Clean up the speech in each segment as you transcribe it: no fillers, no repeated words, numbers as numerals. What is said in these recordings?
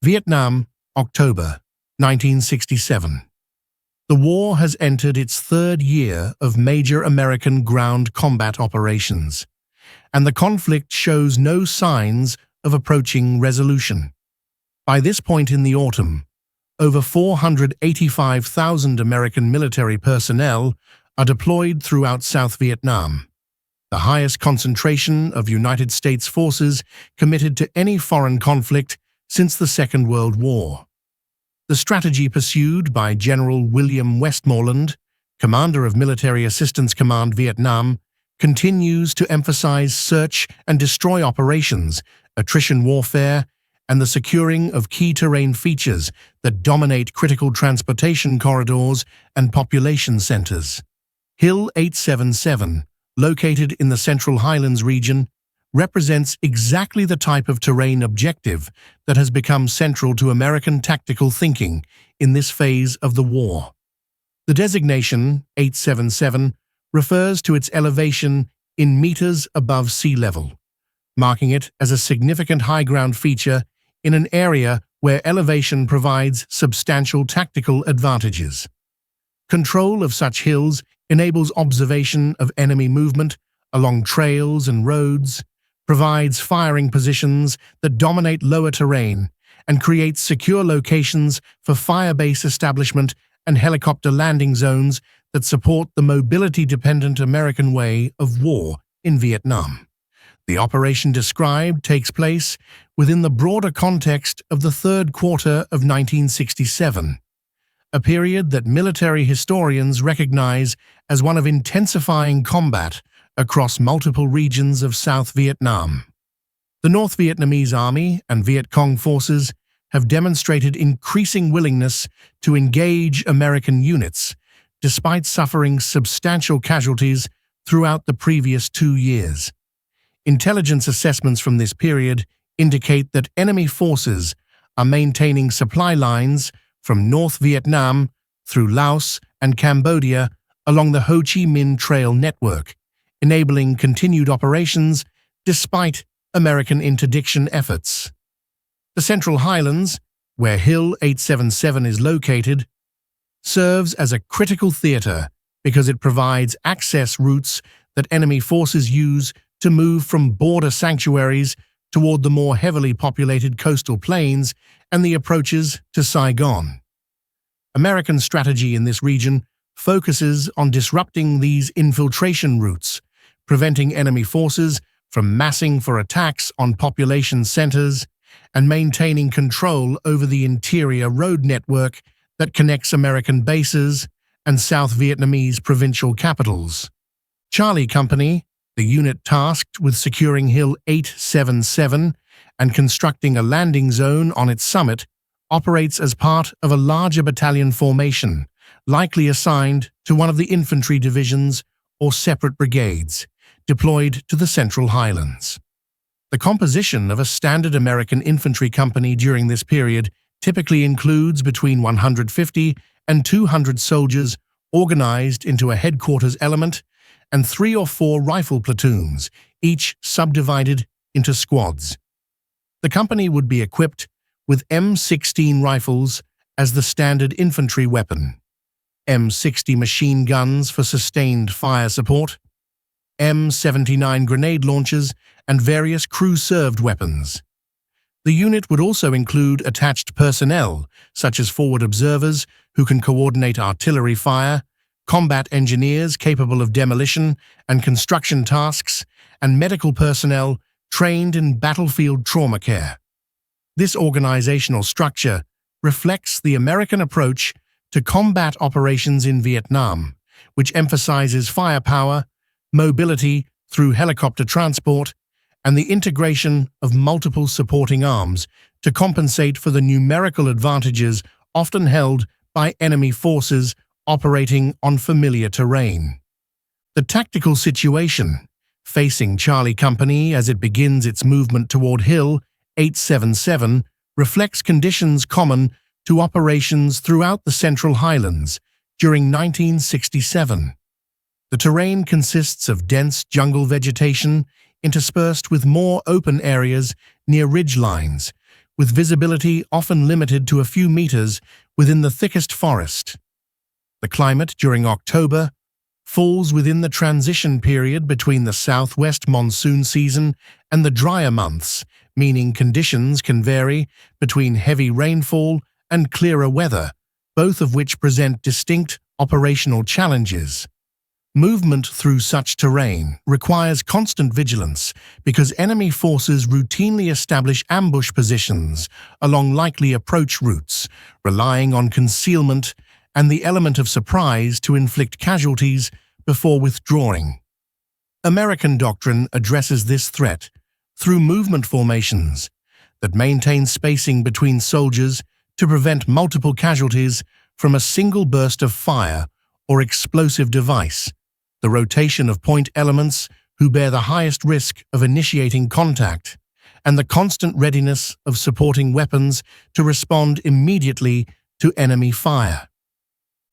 Vietnam, October 1967. The war has entered its third year of major American ground combat operations, and the conflict shows no signs of approaching resolution. By this point in the autumn, over 485,000 American military personnel are deployed throughout South Vietnam, the highest concentration of United States forces committed to any foreign conflict since the Second World War. The strategy pursued by General William Westmoreland, commander of Military Assistance Command Vietnam, continues to emphasize search and destroy operations, attrition warfare, and the securing of key terrain features that dominate critical transportation corridors and population centers. Hill 877, located in the Central Highlands region, represents exactly the type of terrain objective that has become central to American tactical thinking in this phase of the war. The designation 877 refers to its elevation in meters above sea level, marking it as a significant high ground feature in an area where elevation provides substantial tactical advantages. Control of such hills enables observation of enemy movement along trails and roads, provides firing positions that dominate lower terrain, and creates secure locations for fire-base establishment and helicopter landing zones that support the mobility-dependent American way of war in Vietnam. The operation described takes place within the broader context of the third quarter of 1967, a period that military historians recognize as one of intensifying combat across multiple regions of South Vietnam. The North Vietnamese Army and Viet Cong forces have demonstrated increasing willingness to engage American units, despite suffering substantial casualties throughout the previous 2 years. Intelligence assessments from this period indicate that enemy forces are maintaining supply lines from North Vietnam through Laos and Cambodia along the Ho Chi Minh Trail network, enabling continued operations despite American interdiction efforts. The Central Highlands, where Hill 877 is located, serves as a critical theater because it provides access routes that enemy forces use to move from border sanctuaries toward the more heavily populated coastal plains and the approaches to Saigon. American strategy in this region focuses on disrupting these infiltration routes, preventing enemy forces from massing for attacks on population centers, and maintaining control over the interior road network that connects American bases and South Vietnamese provincial capitals. Charlie Company, the unit tasked with securing Hill 877 and constructing a landing zone on its summit, operates as part of a larger battalion formation, likely assigned to one of the infantry divisions or separate brigades, deployed to the Central Highlands. The composition of a standard American infantry company during this period typically includes between 150 and 200 soldiers organized into a headquarters element and 3 or 4 rifle platoons, each subdivided into squads. The company would be equipped with M16 rifles as the standard infantry weapon, M60 machine guns for sustained fire support, M79 grenade launchers, and various crew-served weapons. The unit would also include attached personnel, such as forward observers who can coordinate artillery fire, combat engineers capable of demolition and construction tasks, and medical personnel trained in battlefield trauma care. This organizational structure reflects the American approach to combat operations in Vietnam, which emphasizes firepower, mobility through helicopter transport, and the integration of multiple supporting arms to compensate for the numerical advantages often held by enemy forces operating on familiar terrain. The tactical situation facing Charlie Company as it begins its movement toward Hill 877 reflects conditions common to operations throughout the Central Highlands during 1967. The terrain consists of dense jungle vegetation interspersed with more open areas near ridge lines, with visibility often limited to a few meters within the thickest forest. The climate during October falls within the transition period between the southwest monsoon season and the drier months, meaning conditions can vary between heavy rainfall and clearer weather, both of which present distinct operational challenges. Movement through such terrain requires constant vigilance because enemy forces routinely establish ambush positions along likely approach routes, relying on concealment and the element of surprise to inflict casualties before withdrawing. American doctrine addresses this threat through movement formations that maintain spacing between soldiers to prevent multiple casualties from a single burst of fire or explosive device, the rotation of point elements who bear the highest risk of initiating contact, and the constant readiness of supporting weapons to respond immediately to enemy fire.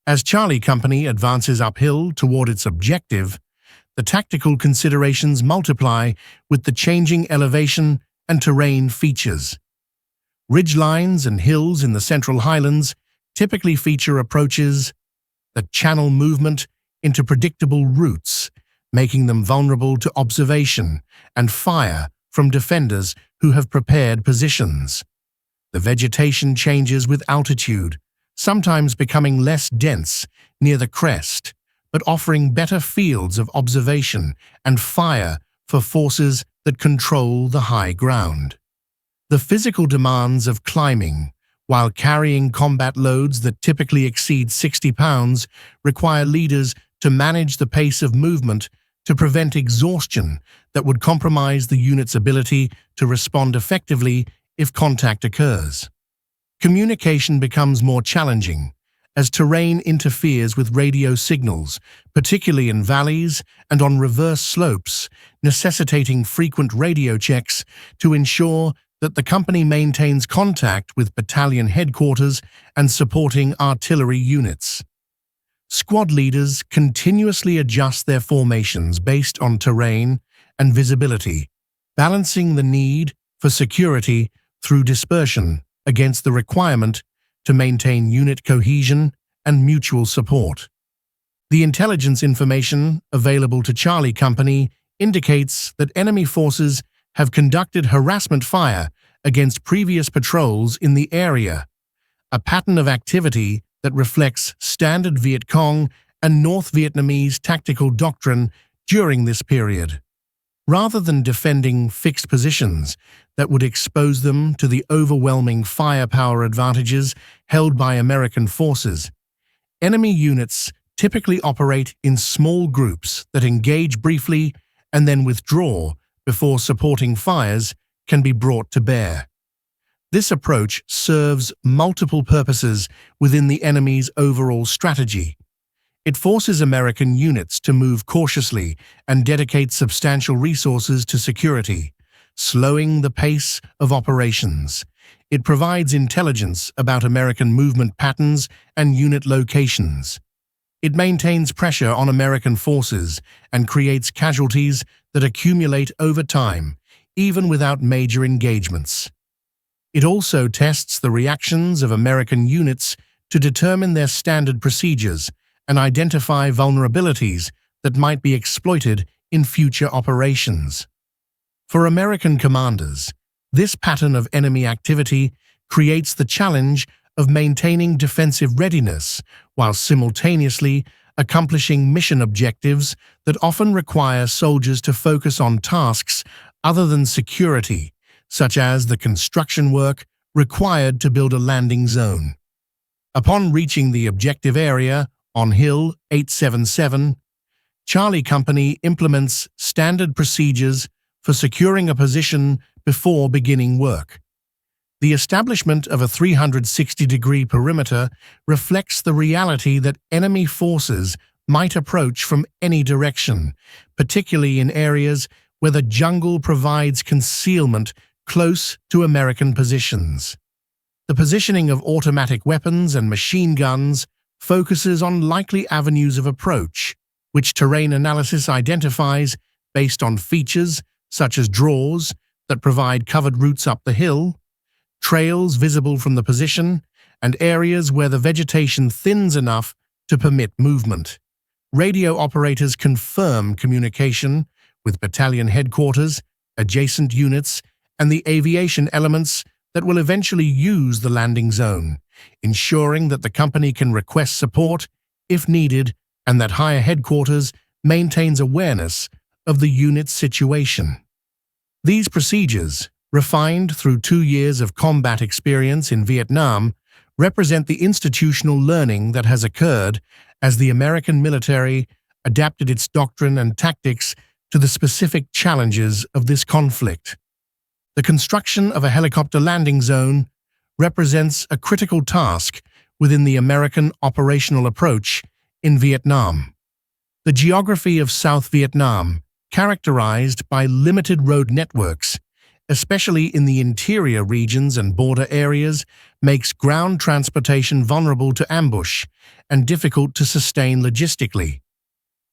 As Charlie Company advances uphill toward its objective, the tactical considerations multiply with the changing elevation and terrain features. Ridgelines and hills in the Central Highlands typically feature approaches that channel movement into predictable routes, making them vulnerable to observation and fire from defenders who have prepared positions. The vegetation changes with altitude, sometimes becoming less dense near the crest, but offering better fields of observation and fire for forces that control the high ground. The physical demands of climbing, while carrying combat loads that typically exceed 60 pounds, require leaders to manage the pace of movement to prevent exhaustion that would compromise the unit's ability to respond effectively if contact occurs. Communication becomes more challenging as terrain interferes with radio signals, particularly in valleys and on reverse slopes, necessitating frequent radio checks to ensure that the company maintains contact with battalion headquarters and supporting artillery units. Squad leaders continuously adjust their formations based on terrain and visibility, balancing the need for security through dispersion against the requirement to maintain unit cohesion and mutual support. The intelligence information available to Charlie Company indicates that enemy forces have conducted harassment fire against previous patrols in the area, a pattern of activity that reflects standard Viet Cong and North Vietnamese tactical doctrine during this period. Rather than defending fixed positions that would expose them to the overwhelming firepower advantages held by American forces, enemy units typically operate in small groups that engage briefly and then withdraw before supporting fires can be brought to bear. This approach serves multiple purposes within the enemy's overall strategy. It forces American units to move cautiously and dedicate substantial resources to security, slowing the pace of operations. It provides intelligence about American movement patterns and unit locations. It maintains pressure on American forces and creates casualties that accumulate over time, even without major engagements. It also tests the reactions of American units to determine their standard procedures and identify vulnerabilities that might be exploited in future operations. For American commanders, this pattern of enemy activity creates the challenge of maintaining defensive readiness while simultaneously accomplishing mission objectives that often require soldiers to focus on tasks other than security, such as the construction work required to build a landing zone. Upon reaching the objective area on Hill 877, Charlie Company implements standard procedures for securing a position before beginning work. The establishment of a 360-degree perimeter reflects the reality that enemy forces might approach from any direction, particularly in areas where the jungle provides concealment close to American positions. The positioning of automatic weapons and machine guns focuses on likely avenues of approach, which terrain analysis identifies based on features such as draws that provide covered routes up the hill, trails visible from the position, and areas where the vegetation thins enough to permit movement. Radio operators confirm communication with battalion headquarters, adjacent units, and the aviation elements that will eventually use the landing zone, ensuring that the company can request support if needed and that higher headquarters maintains awareness of the unit's situation. These procedures, refined through 2 years of combat experience in Vietnam, represent the institutional learning that has occurred as the American military adapted its doctrine and tactics to the specific challenges of this conflict. The construction of a helicopter landing zone represents a critical task within the American operational approach in Vietnam. The geography of South Vietnam, characterized by limited road networks, especially in the interior regions and border areas, makes ground transportation vulnerable to ambush and difficult to sustain logistically.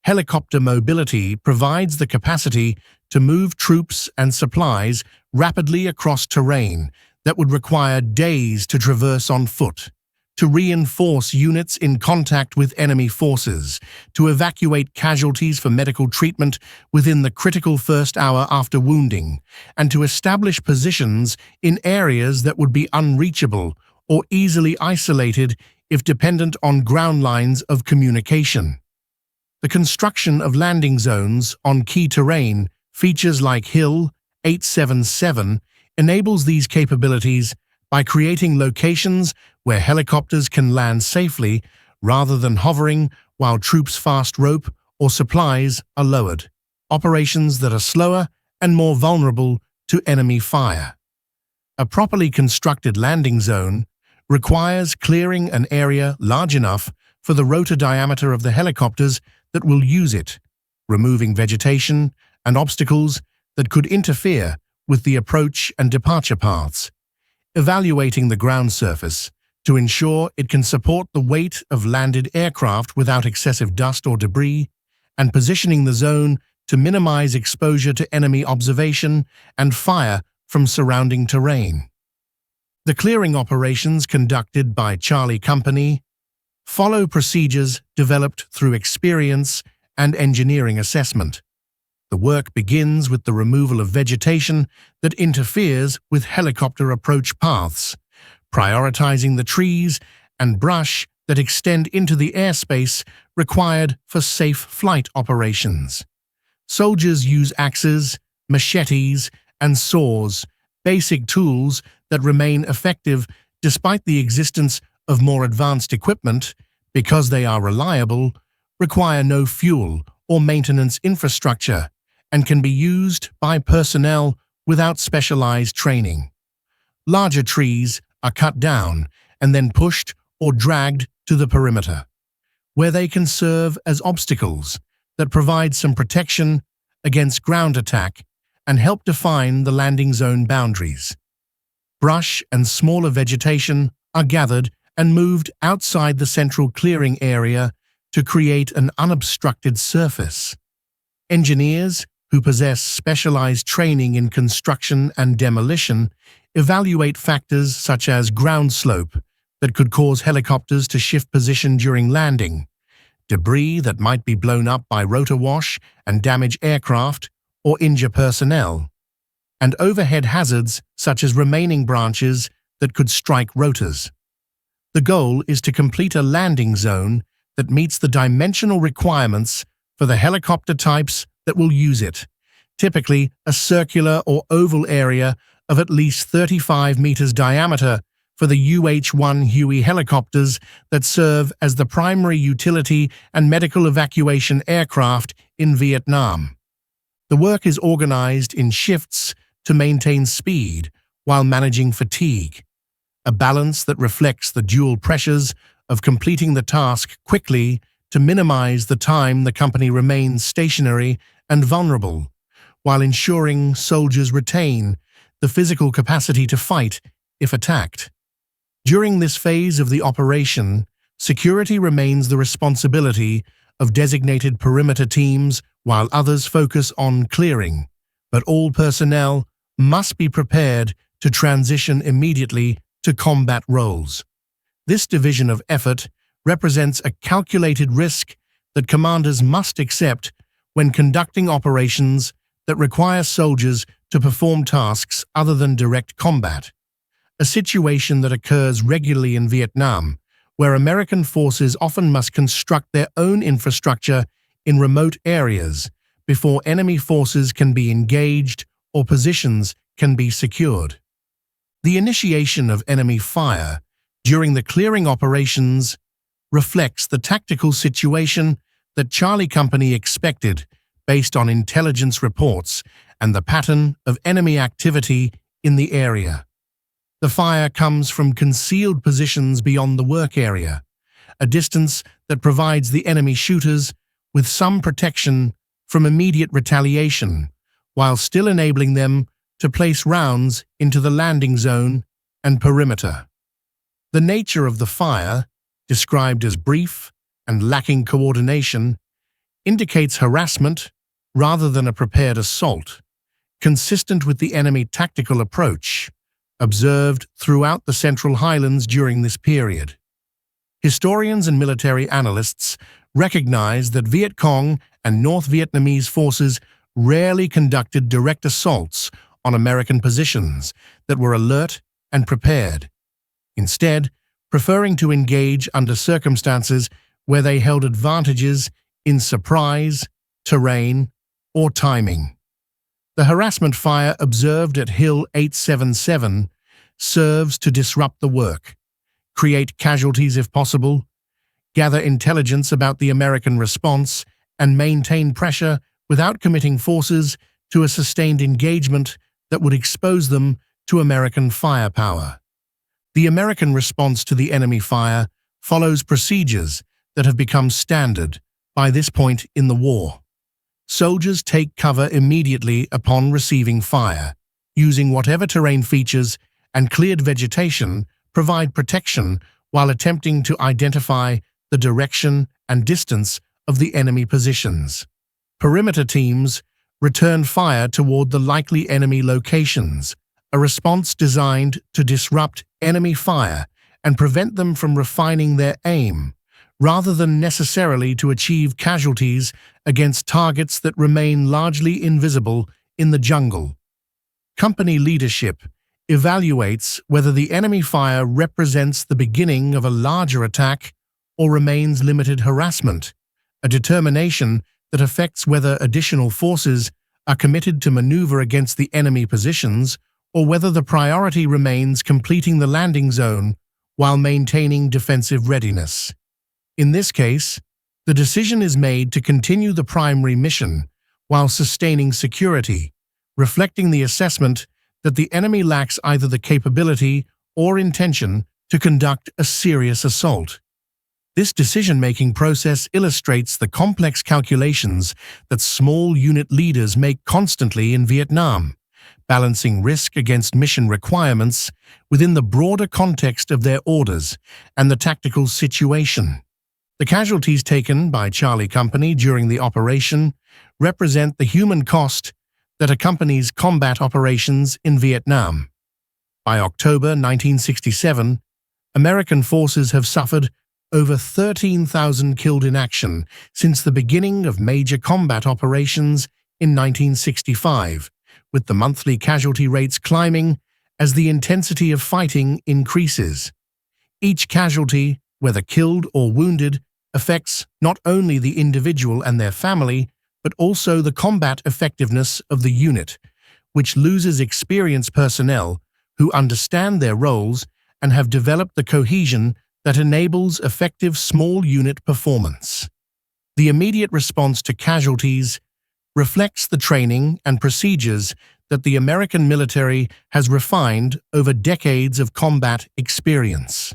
Helicopter mobility provides the capacity to move troops and supplies rapidly across terrain that would require days to traverse on foot, to reinforce units in contact with enemy forces, to evacuate casualties for medical treatment within the critical first hour after wounding, and to establish positions in areas that would be unreachable or easily isolated if dependent on ground lines of communication. The construction of landing zones on key terrain, features like Hill 877, enables these capabilities by creating locations where helicopters can land safely rather than hovering while troops fast rope or supplies are lowered, operations that are slower and more vulnerable to enemy fire. A properly constructed landing zone requires clearing an area large enough for the rotor diameter of the helicopters that will use it, removing vegetation and obstacles that could interfere with the approach and departure paths, evaluating the ground surface to ensure it can support the weight of landed aircraft without excessive dust or debris, and positioning the zone to minimize exposure to enemy observation and fire from surrounding terrain. The clearing operations conducted by Charlie Company follow procedures developed through experience and engineering assessment. The work begins with the removal of vegetation that interferes with helicopter approach paths, prioritizing the trees and brush that extend into the airspace required for safe flight operations. Soldiers use axes, machetes, and saws, basic tools that remain effective despite the existence of more advanced equipment because they are reliable, require no fuel or maintenance infrastructure, and can be used by personnel without specialized training. Larger trees are cut down and then pushed or dragged to the perimeter, where they can serve as obstacles that provide some protection against ground attack and help define the landing zone boundaries. Brush and smaller vegetation are gathered and moved outside the central clearing area to create an unobstructed surface. Engineers who possess specialized training in construction and demolition evaluate factors such as ground slope that could cause helicopters to shift position during landing, debris that might be blown up by rotor wash and damage aircraft or injure personnel, and overhead hazards such as remaining branches that could strike rotors. The goal is to complete a landing zone that meets the dimensional requirements for the helicopter types that will use it, typically a circular or oval area of at least 35 meters diameter for the UH-1 Huey helicopters that serve as the primary utility and medical evacuation aircraft in Vietnam. The work is organized in shifts to maintain speed while managing fatigue, a balance that reflects the dual pressures of completing the task quickly to minimize the time the company remains stationary and vulnerable, while ensuring soldiers retain the physical capacity to fight if attacked. During this phase of the operation, security remains the responsibility of designated perimeter teams while others focus on clearing, but all personnel must be prepared to transition immediately to combat roles. This division of effort represents a calculated risk that commanders must accept when conducting operations that require soldiers to perform tasks other than direct combat, a situation that occurs regularly in Vietnam, where American forces often must construct their own infrastructure in remote areas before enemy forces can be engaged or positions can be secured. The initiation of enemy fire during the clearing operations reflects the tactical situation that Charlie Company expected based on intelligence reports and the pattern of enemy activity in the area. The fire comes from concealed positions beyond the work area, a distance that provides the enemy shooters with some protection from immediate retaliation, while still enabling them to place rounds into the landing zone and perimeter. The nature of the fire, described as brief and lacking coordination, indicates harassment rather than a prepared assault, consistent with the enemy tactical approach observed throughout the Central Highlands during this period. Historians and military analysts recognize that Viet Cong and North Vietnamese forces rarely conducted direct assaults on American positions that were alert and prepared, instead preferring to engage under circumstances where they held advantages in surprise, terrain, or timing. The harassment fire observed at Hill 877 serves to disrupt the work, create casualties if possible, gather intelligence about the American response, and maintain pressure without committing forces to a sustained engagement that would expose them to American firepower. The American response to the enemy fire follows procedures that have become standard by this point in the war. Soldiers take cover immediately upon receiving fire, using whatever terrain features and cleared vegetation provide protection while attempting to identify the direction and distance of the enemy positions. Perimeter teams return fire toward the likely enemy locations, a response designed to disrupt enemy fire and prevent them from refining their aim, rather than necessarily to achieve casualties against targets that remain largely invisible in the jungle. Company leadership evaluates whether the enemy fire represents the beginning of a larger attack or remains limited harassment, a determination that affects whether additional forces are committed to maneuver against the enemy positions or whether the priority remains completing the landing zone while maintaining defensive readiness. In this case, the decision is made to continue the primary mission while sustaining security, reflecting the assessment that the enemy lacks either the capability or intention to conduct a serious assault. This decision-making process illustrates the complex calculations that small unit leaders make constantly in Vietnam, balancing risk against mission requirements within the broader context of their orders and the tactical situation. The casualties taken by Charlie Company during the operation represent the human cost that accompanies combat operations in Vietnam. By October 1967, American forces have suffered over 13,000 killed in action since the beginning of major combat operations in 1965, with the monthly casualty rates climbing as the intensity of fighting increases. Each casualty, whether killed or wounded, affects not only the individual and their family, but also the combat effectiveness of the unit, which loses experienced personnel who understand their roles and have developed the cohesion that enables effective small unit performance. The immediate response to casualties reflects the training and procedures that the American military has refined over decades of combat experience.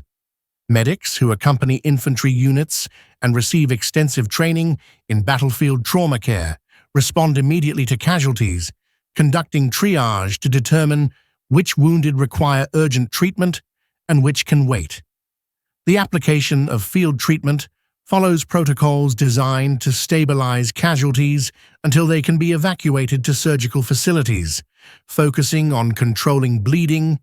Medics who accompany infantry units and receive extensive training in battlefield trauma care respond immediately to casualties, conducting triage to determine which wounded require urgent treatment and which can wait. The application of field treatment follows protocols designed to stabilize casualties until they can be evacuated to surgical facilities, focusing on controlling bleeding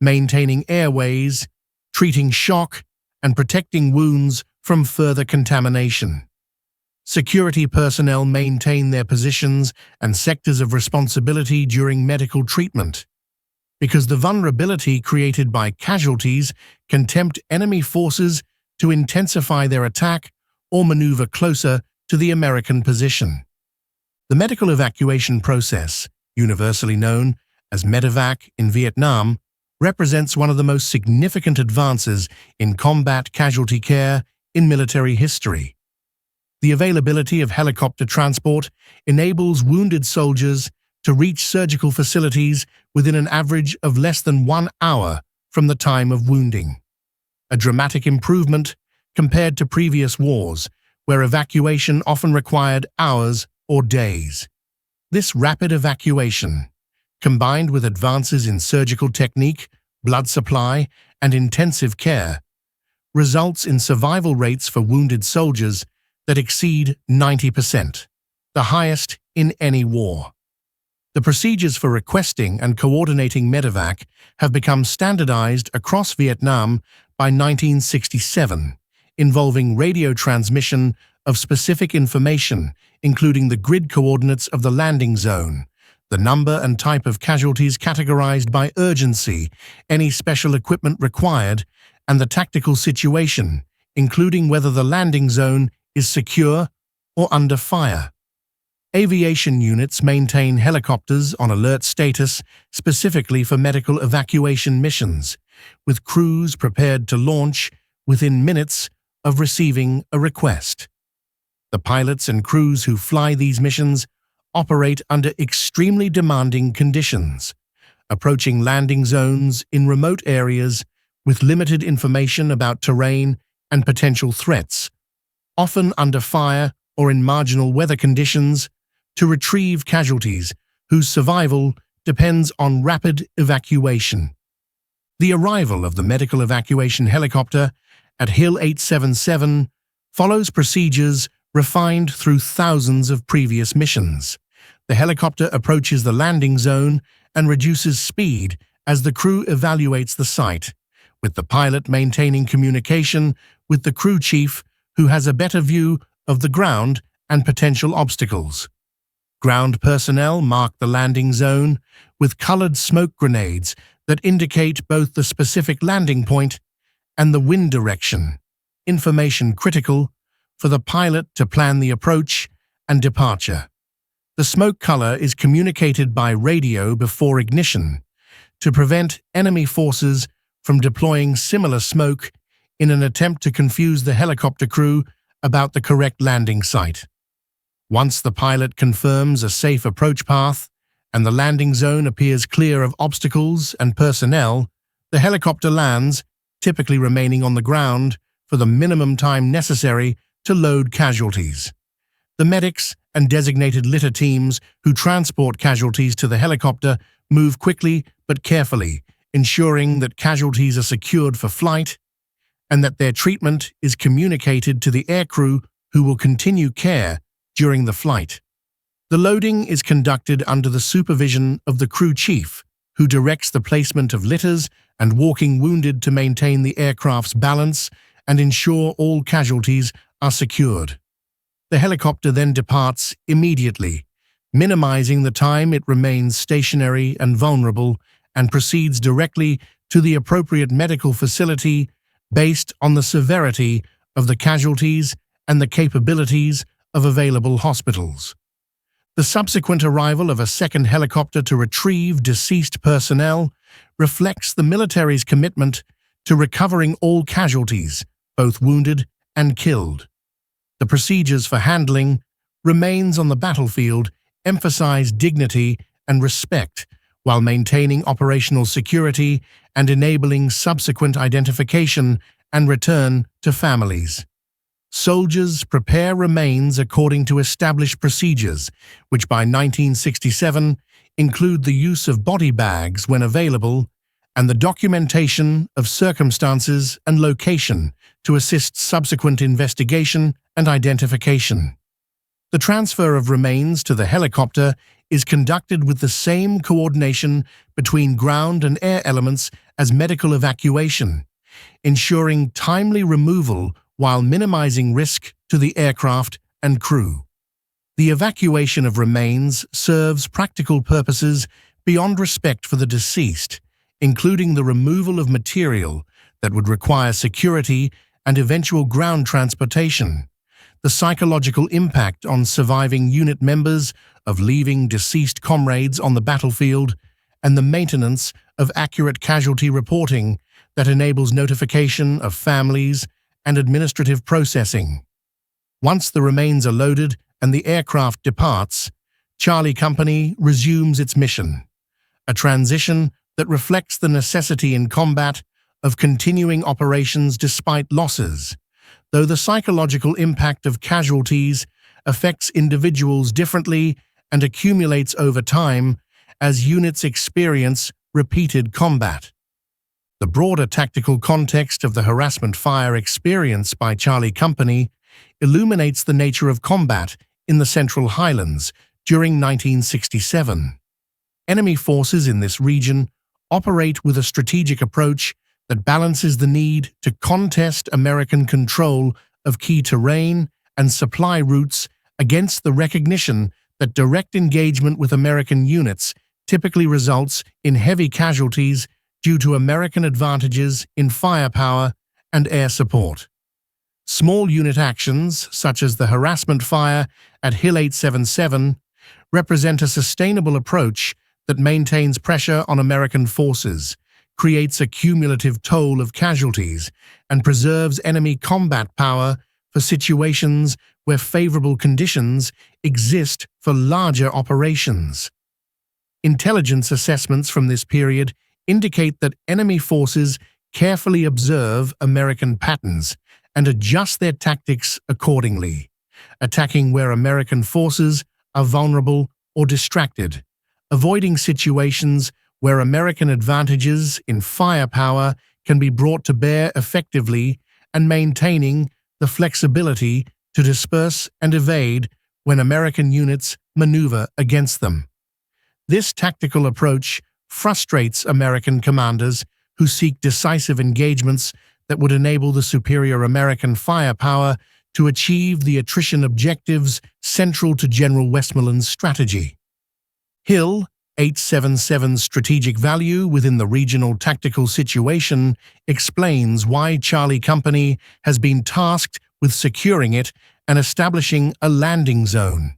maintaining airways, treating shock, and protecting wounds from further contamination. Security personnel maintain their positions and sectors of responsibility during medical treatment, because the vulnerability created by casualties can tempt enemy forces to intensify their attack or maneuver closer to the American position. The medical evacuation process, universally known as medevac in Vietnam, represents one of the most significant advances in combat casualty care in military history. The availability of helicopter transport enables wounded soldiers to reach surgical facilities within an average of less than 1 hour from the time of wounding. A dramatic improvement compared to previous wars, where evacuation often required hours or days. This rapid evacuation, combined with advances in surgical technique, blood supply, and intensive care, results in survival rates for wounded soldiers that exceed 90%, the highest in any war. The procedures for requesting and coordinating medevac have become standardized across Vietnam by 1967, involving radio transmission of specific information, including the grid coordinates of the landing zone, the number and type of casualties categorized by urgency, any special equipment required, and the tactical situation, including whether the landing zone is secure or under fire. Aviation units maintain helicopters on alert status specifically for medical evacuation missions, with crews prepared to launch within minutes of receiving a request. The pilots and crews who fly these missions operate under extremely demanding conditions, approaching landing zones in remote areas with limited information about terrain and potential threats, often under fire or in marginal weather conditions, to retrieve casualties whose survival depends on rapid evacuation. The arrival of the medical evacuation helicopter at Hill 877 follows procedures refined through thousands of previous missions. The helicopter approaches the landing zone and reduces speed as the crew evaluates the site, with the pilot maintaining communication with the crew chief, who has a better view of the ground and potential obstacles. Ground personnel mark the landing zone with colored smoke grenades that indicate both the specific landing point and the wind direction, information critical for the pilot to plan the approach and departure. The smoke color is communicated by radio before ignition to prevent enemy forces from deploying similar smoke in an attempt to confuse the helicopter crew about the correct landing site. Once the pilot confirms a safe approach path and the landing zone appears clear of obstacles and personnel, the helicopter lands, typically remaining on the ground for the minimum time necessary to load casualties. The medics and designated litter teams who transport casualties to the helicopter move quickly but carefully, ensuring that casualties are secured for flight and that their treatment is communicated to the aircrew who will continue care during the flight. The loading is conducted under the supervision of the crew chief, who directs the placement of litters and walking wounded to maintain the aircraft's balance and ensure all casualties are secured. The helicopter then departs immediately, minimizing the time it remains stationary and vulnerable, and proceeds directly to the appropriate medical facility based on the severity of the casualties and the capabilities of available hospitals. The subsequent arrival of a second helicopter to retrieve deceased personnel reflects the military's commitment to recovering all casualties, both wounded and killed. The procedures for handling remains on the battlefield emphasize dignity and respect while maintaining operational security and enabling subsequent identification and return to families. Soldiers prepare remains according to established procedures, which by 1967 include the use of body bags when available and the documentation of circumstances and location to assist subsequent investigation and identification. The transfer of remains to the helicopter is conducted with the same coordination between ground and air elements as medical evacuation, ensuring timely removal while minimizing risk to the aircraft and crew. The evacuation of remains serves practical purposes beyond respect for the deceased, including the removal of material that would require security and eventual ground transportation. The psychological impact on surviving unit members of leaving deceased comrades on the battlefield, and the maintenance of accurate casualty reporting that enables notification of families and administrative processing. Once the remains are loaded and the aircraft departs, Charlie Company resumes its mission, a transition that reflects the necessity in combat of continuing operations despite losses, though the psychological impact of casualties affects individuals differently and accumulates over time as units experience repeated combat. The broader tactical context of the harassment fire experience by Charlie Company illuminates the nature of combat in the Central Highlands during 1967. Enemy forces in this region operate with a strategic approach that balances the need to contest American control of key terrain and supply routes against the recognition that direct engagement with American units typically results in heavy casualties due to American advantages in firepower and air support. Small unit actions, such as the harassment fire at Hill 877, represent a sustainable approach that maintains pressure on American forces, creates a cumulative toll of casualties, and preserves enemy combat power for situations where favorable conditions exist for larger operations. Intelligence assessments from this period indicate that enemy forces carefully observe American patterns and adjust their tactics accordingly, attacking where American forces are vulnerable or distracted, avoiding situations where American advantages in firepower can be brought to bear effectively, and maintaining the flexibility to disperse and evade when American units maneuver against them. This tactical approach frustrates American commanders who seek decisive engagements that would enable the superior American firepower to achieve the attrition objectives central to General Westmoreland's strategy. Hill 877's strategic value within the regional tactical situation explains why Charlie Company has been tasked with securing it and establishing a landing zone.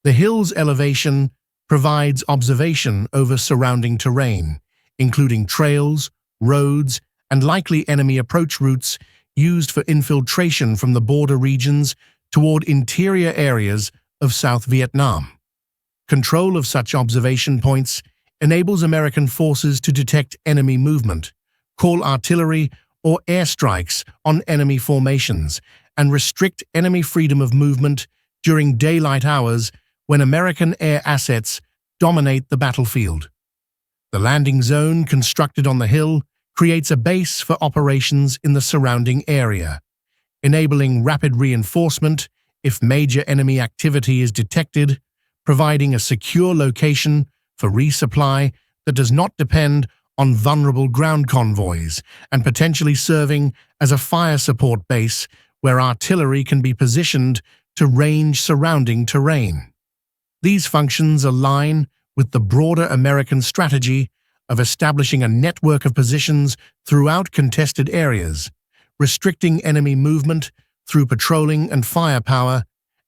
The hill's elevation provides observation over surrounding terrain, including trails, roads, and likely enemy approach routes used for infiltration from the border regions toward interior areas of South Vietnam. Control of such observation points enables American forces to detect enemy movement, call artillery or airstrikes on enemy formations, and restrict enemy freedom of movement during daylight hours when American air assets dominate the battlefield. The landing zone constructed on the hill creates a base for operations in the surrounding area, enabling rapid reinforcement if major enemy activity is detected, providing a secure location for resupply that does not depend on vulnerable ground convoys, and potentially serving as a fire support base where artillery can be positioned to range surrounding terrain. These functions align with the broader American strategy of establishing a network of positions throughout contested areas, restricting enemy movement through patrolling and firepower,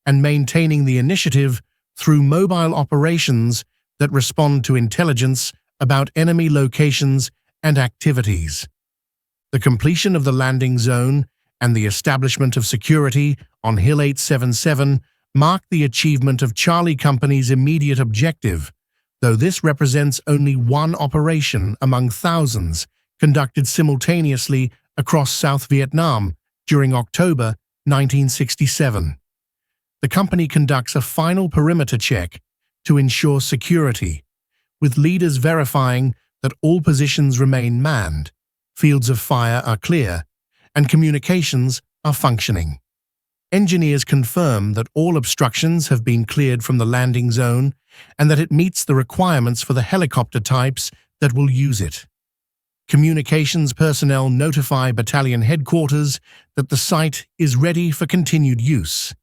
and maintaining the initiative through mobile operations that respond to intelligence about enemy locations and activities. The completion of the landing zone and the establishment of security on Hill 877 mark the achievement of Charlie Company's immediate objective, though this represents only one operation among thousands conducted simultaneously across South Vietnam during October 1967. The company conducts a final perimeter check to ensure security, with leaders verifying that all positions remain manned, fields of fire are clear, and communications are functioning. Engineers confirm that all obstructions have been cleared from the landing zone and that it meets the requirements for the helicopter types that will use it. Communications personnel notify battalion headquarters that the site is ready for continued use,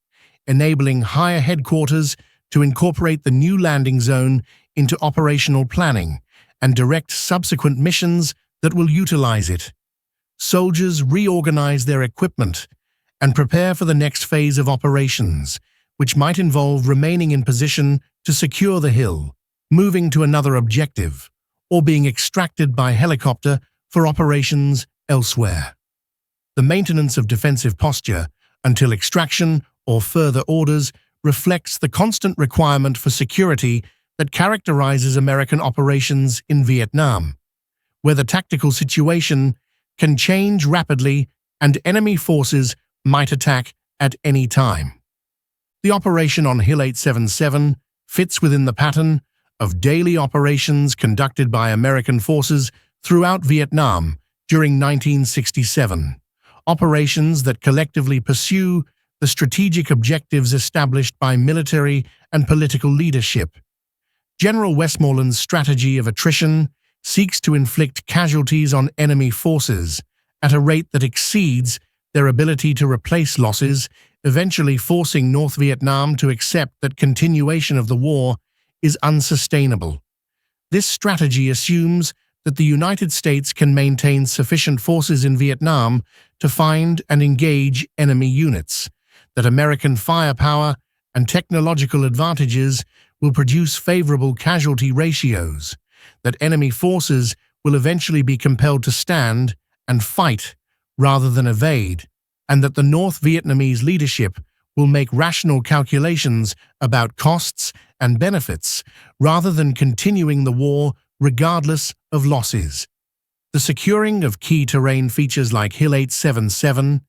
enabling higher headquarters to incorporate the new landing zone into operational planning and direct subsequent missions that will utilize it. Soldiers reorganize their equipment and prepare for the next phase of operations, which might involve remaining in position to secure the hill, moving to another objective, or being extracted by helicopter for operations elsewhere. The maintenance of defensive posture until extraction or further orders reflects the constant requirement for security that characterizes American operations in Vietnam, where the tactical situation can change rapidly and enemy forces might attack at any time. The operation on Hill 877 fits within the pattern of daily operations conducted by American forces throughout Vietnam during 1967, operations that collectively pursue the strategic objectives established by military and political leadership. General Westmoreland's strategy of attrition seeks to inflict casualties on enemy forces at a rate that exceeds their ability to replace losses, eventually forcing North Vietnam to accept that continuation of the war is unsustainable. This strategy assumes that the United States can maintain sufficient forces in Vietnam to find and engage enemy units, that American firepower and technological advantages will produce favorable casualty ratios, that enemy forces will eventually be compelled to stand and fight rather than evade, and that the North Vietnamese leadership will make rational calculations about costs and benefits rather than continuing the war regardless of losses. The securing of key terrain features like Hill 877,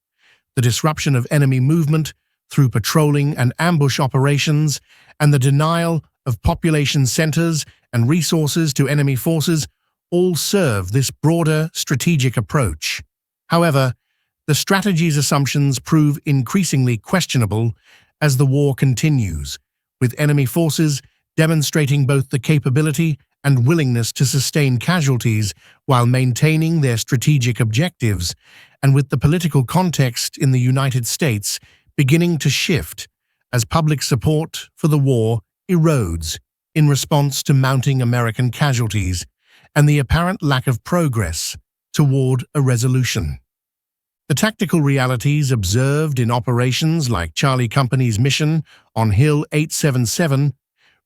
the disruption of enemy movement through patrolling and ambush operations, and the denial of population centers and resources to enemy forces all serve this broader strategic approach. However, the strategy's assumptions prove increasingly questionable as the war continues, with enemy forces demonstrating both the capability and willingness to sustain casualties while maintaining their strategic objectives, and with the political context in the United States beginning to shift as public support for the war erodes in response to mounting American casualties and the apparent lack of progress toward a resolution. The tactical realities observed in operations like Charlie Company's mission on Hill 877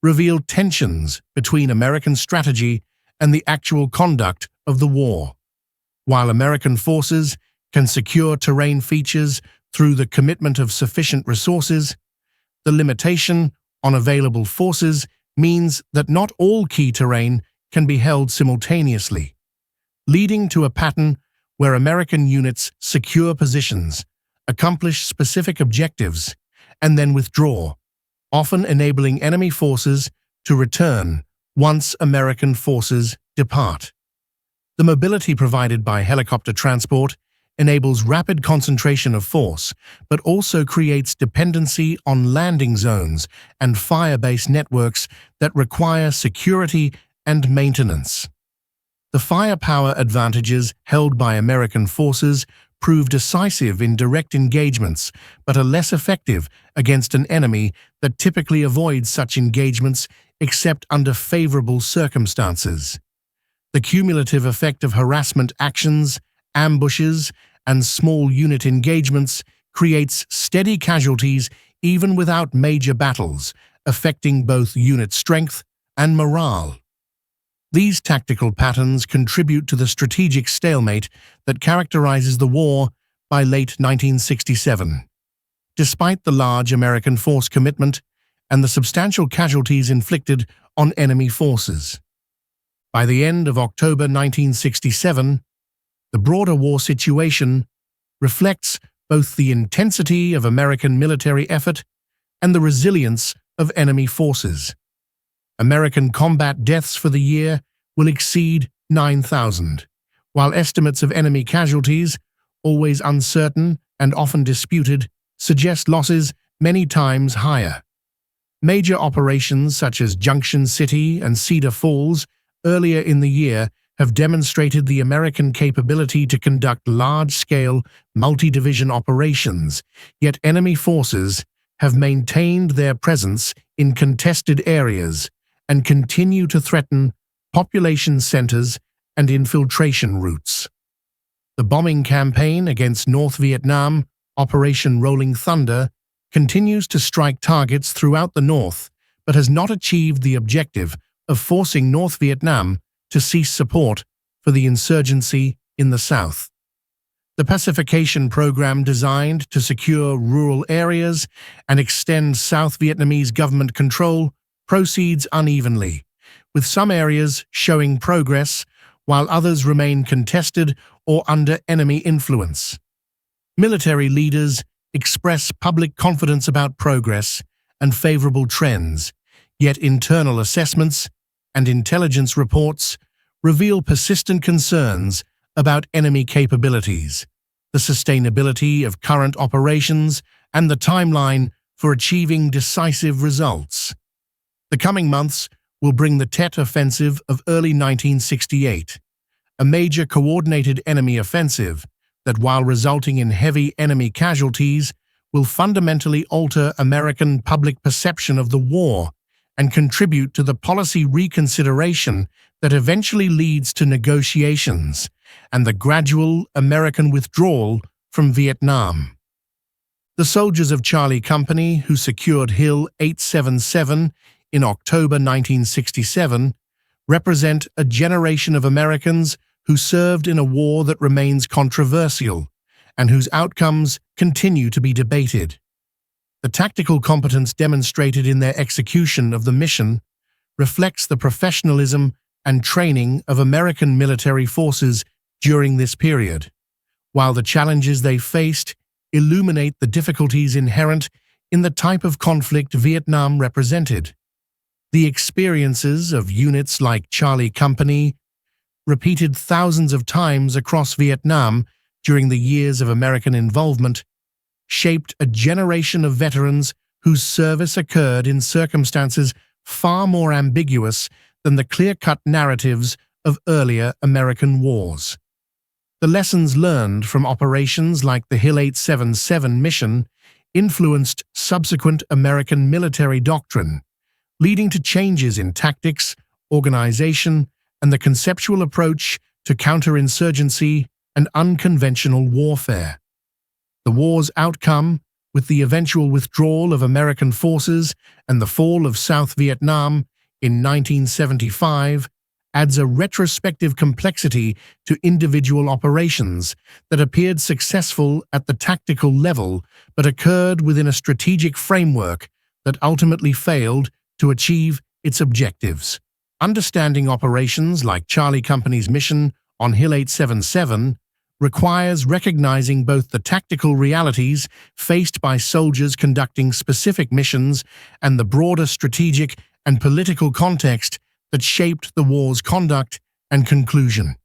reveal tensions between American strategy and the actual conduct of the war. While American forces can secure terrain features through the commitment of sufficient resources, the limitation on available forces means that not all key terrain can be held simultaneously, leading to a pattern where American units secure positions, accomplish specific objectives, and then withdraw, often enabling enemy forces to return once American forces depart. The mobility provided by helicopter transport enables rapid concentration of force, but also creates dependency on landing zones and fire-based networks that require security and maintenance. The firepower advantages held by American forces prove decisive in direct engagements, but are less effective against an enemy that typically avoids such engagements except under favorable circumstances. The cumulative effect of harassment actions, ambushes, and small unit engagements creates steady casualties even without major battles, affecting both unit strength and morale. These tactical patterns contribute to the strategic stalemate that characterizes the war by late 1967. Despite the large American force commitment and the substantial casualties inflicted on enemy forces. By the end of October 1967, the broader war situation reflects both the intensity of American military effort and the resilience of enemy forces. American combat deaths for the year will exceed 9,000, while estimates of enemy casualties, always uncertain and often disputed, suggest losses many times higher. Major operations such as Junction City and Cedar Falls earlier in the year have demonstrated the American capability to conduct large-scale, multi-division operations, yet enemy forces have maintained their presence in contested areas and continue to threaten population centers and infiltration routes. The bombing campaign against North Vietnam, Operation Rolling Thunder, continues to strike targets throughout the North, but has not achieved the objective of forcing North Vietnam to cease support for the insurgency in the South. The pacification program designed to secure rural areas and extend South Vietnamese government control proceeds unevenly, with some areas showing progress while others remain contested or under enemy influence. Military leaders express public confidence about progress and favorable trends, yet internal assessments and intelligence reports reveal persistent concerns about enemy capabilities, the sustainability of current operations, and the timeline for achieving decisive results. The coming months will bring the Tet Offensive of early 1968, a major coordinated enemy offensive that, while resulting in heavy enemy casualties, will fundamentally alter American public perception of the war and contribute to the policy reconsideration that eventually leads to negotiations and the gradual American withdrawal from Vietnam. The soldiers of Charlie Company, who secured Hill 877 in October 1967, represent a generation of Americans who served in a war that remains controversial and whose outcomes continue to be debated. The tactical competence demonstrated in their execution of the mission reflects the professionalism and training of American military forces during this period, while the challenges they faced illuminate the difficulties inherent in the type of conflict Vietnam represented. The experiences of units like Charlie Company, repeated thousands of times across Vietnam during the years of American involvement, shaped a generation of veterans whose service occurred in circumstances far more ambiguous than the clear-cut narratives of earlier American wars. The lessons learned from operations like the Hill 877 mission influenced subsequent American military doctrine, leading to changes in tactics, organization, and the conceptual approach to counterinsurgency and unconventional warfare. The war's outcome, with the eventual withdrawal of American forces and the fall of South Vietnam in 1975, adds a retrospective complexity to individual operations that appeared successful at the tactical level but occurred within a strategic framework that ultimately failed to achieve its objectives. Understanding operations like Charlie Company's mission on Hill 877 requires recognizing both the tactical realities faced by soldiers conducting specific missions and the broader strategic and political context that shaped the war's conduct and conclusion.